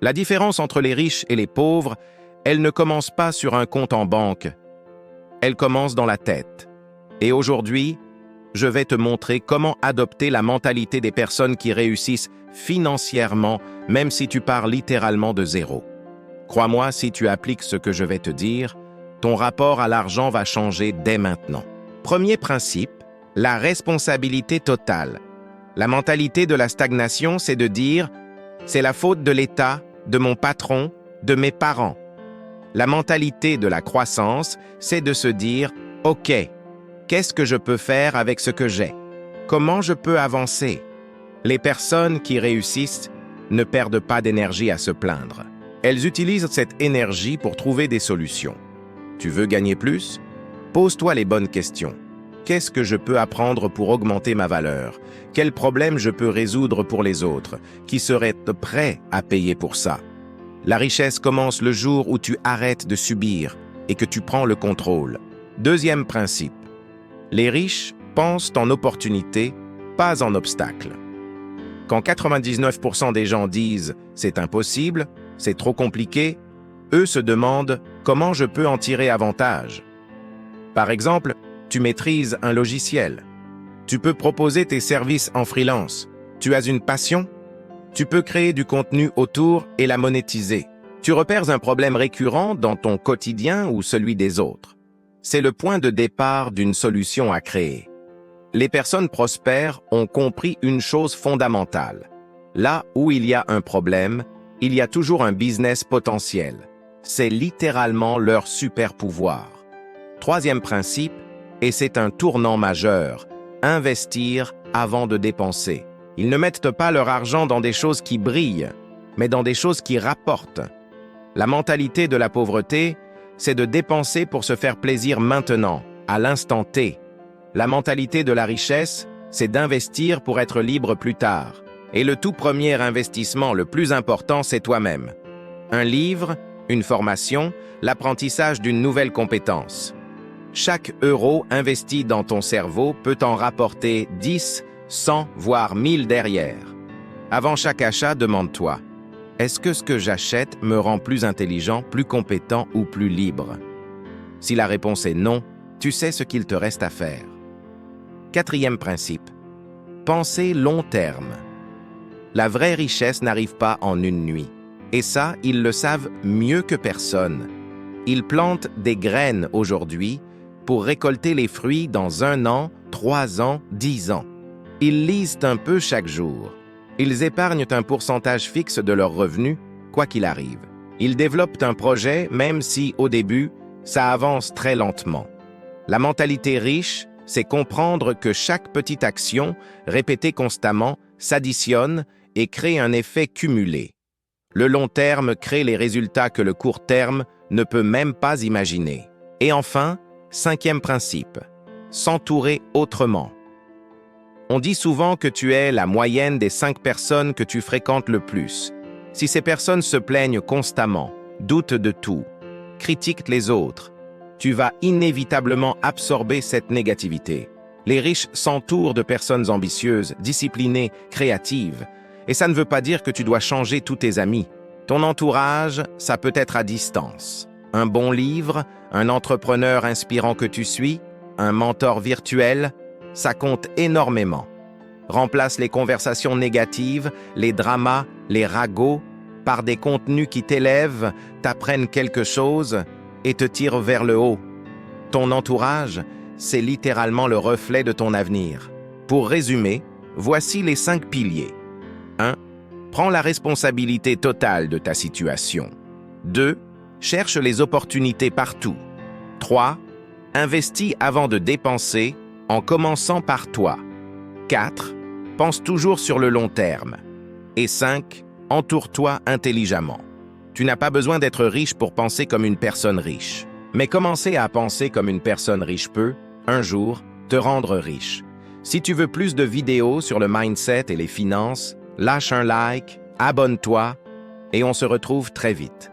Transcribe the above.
La différence entre les riches et les pauvres, elle ne commence pas sur un compte en banque. Elle commence dans la tête. Et aujourd'hui, je vais te montrer comment adopter la mentalité des personnes qui réussissent financièrement, même si tu pars littéralement de zéro. Crois-moi, si tu appliques ce que je vais te dire, ton rapport à l'argent va changer dès maintenant. Premier principe, la responsabilité totale. La mentalité de la stagnation, c'est de dire « c'est la faute de l'État, de mon patron, de mes parents ». La mentalité de la croissance, c'est de se dire « ok, qu'est-ce que je peux faire avec ce que j'ai? Comment je peux avancer ?» Les personnes qui réussissent ne perdent pas d'énergie à se plaindre. Elles utilisent cette énergie pour trouver des solutions. Tu veux gagner plus? Pose-toi les bonnes questions. Qu'est-ce que je peux apprendre pour augmenter ma valeur? Quels problèmes je peux résoudre pour les autres, qui seraient prêts à payer pour ça? La richesse commence le jour où tu arrêtes de subir et que tu prends le contrôle. Deuxième principe. Les riches pensent en opportunité, pas en obstacle. Quand 99% des gens disent « c'est impossible »,« c'est trop compliqué », eux se demandent « comment je peux en tirer avantage ?» Par exemple, tu maîtrises un logiciel. Tu peux proposer tes services en freelance. Tu as une passion? Tu peux créer du contenu autour et la monétiser. Tu repères un problème récurrent dans ton quotidien ou celui des autres. C'est le point de départ d'une solution à créer. Les personnes prospères ont compris une chose fondamentale. Là où il y a un problème, il y a toujours un business potentiel. C'est littéralement leur super pouvoir. Troisième principe, et c'est un tournant majeur, investir avant de dépenser. Ils ne mettent pas leur argent dans des choses qui brillent, mais dans des choses qui rapportent. La mentalité de la pauvreté, c'est de dépenser pour se faire plaisir maintenant, à l'instant T. La mentalité de la richesse, c'est d'investir pour être libre plus tard. Et le tout premier investissement le plus important, c'est toi-même. Un livre, une formation, l'apprentissage d'une nouvelle compétence. Chaque euro investi dans ton cerveau peut en rapporter 10, 100, voire 1000 derrière. Avant chaque achat, demande-toi, est-ce que ce que j'achète me rend plus intelligent, plus compétent ou plus libre? Si la réponse est non, tu sais ce qu'il te reste à faire. Quatrième principe, penser long terme. La vraie richesse n'arrive pas en une nuit. Et ça, ils le savent mieux que personne. Ils plantent des graines aujourd'hui pour récolter les fruits dans 1 an, 3 ans, 10 ans. Ils lisent un peu chaque jour. Ils épargnent un pourcentage fixe de leurs revenus, quoi qu'il arrive. Ils développent un projet, même si, au début, ça avance très lentement. La mentalité riche, c'est comprendre que chaque petite action, répétée constamment, s'additionne et crée un effet cumulé. Le long terme crée les résultats que le court terme ne peut même pas imaginer. Et enfin, cinquième principe, s'entourer autrement. On dit souvent que tu es la moyenne des 5 personnes que tu fréquentes le plus. Si ces personnes se plaignent constamment, doutent de tout, critiquent les autres, tu vas inévitablement absorber cette négativité. Les riches s'entourent de personnes ambitieuses, disciplinées, créatives. Et ça ne veut pas dire que tu dois changer tous tes amis. Ton entourage, ça peut être à distance. Un bon livre, un entrepreneur inspirant que tu suis, un mentor virtuel, ça compte énormément. Remplace les conversations négatives, les dramas, les ragots, par des contenus qui t'élèvent, t'apprennent quelque chose et te tirent vers le haut. Ton entourage, c'est littéralement le reflet de ton avenir. Pour résumer, voici les 5 piliers. 1. Prends la responsabilité totale de ta situation. 2. Cherche les opportunités partout. 3. Investis avant de dépenser, en commençant par toi. 4. Pense toujours sur le long terme. Et 5. Entoure-toi intelligemment. Tu n'as pas besoin d'être riche pour penser comme une personne riche. Mais commencer à penser comme une personne riche peut, un jour, te rendre riche. Si tu veux plus de vidéos sur le mindset et les finances, lâche un like, abonne-toi et on se retrouve très vite.